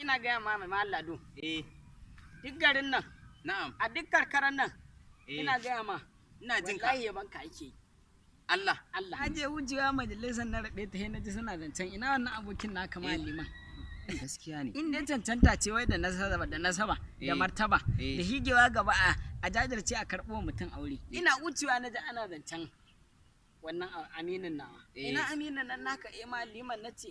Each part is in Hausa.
ina gaya ma mai mallado. Duk garin nan. Na'am. A duk karkaran nan. Ina gaya ma. Ina jin ka. Wallahi banka yake. Allah. Aje wucewa majalisar na rabe ta na ji suna zancen ina wannan abokin naka liman. Gaskiya ne. In dai cancanta ce wai da nasaba da martaba da higewa gaba a jajirce a karɓo mutum aure. Ina wucewa na ji ana zancen wannan aminin nawa. Ina aminin nan naka liman na ce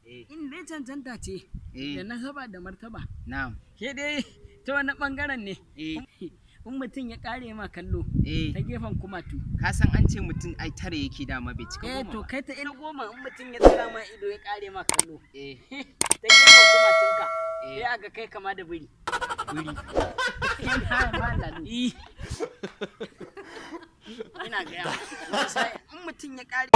in dai cancanta ce da nasaba da martaba. Na'am. Ke dai ta wani bangaren ne. In mutum ya kare ma kallo ta gefen kumatu. Ka san an ce mutum ai tare yake dama bai cika goma ba. To kai ta ina goma in mutum ya tsira ma ido ya kare ma kallo. Ta gefen kumatunka ya aga kai kama da biri. Ina gaya in mutum ya kare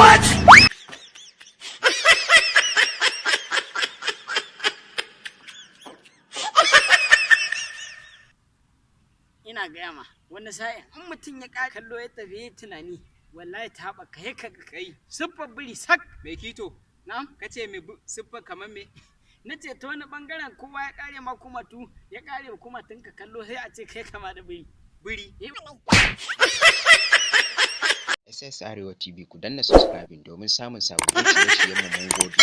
ina gaya ma wani sa'in in mutum ya ƙara kallo ya tafi tunani wallahi ta haɓaka ya kaga kai siffar biri sak mai kito na kace mai siffar kamar me na ce ta wani bangaren kowa ya ƙare ma kumatu ya ƙare kuma tunka kallo sai a ce kai kama da biri SS Arewa TV ku danna subscribing domin samun sababbin shirye-shiryen mu mun gode.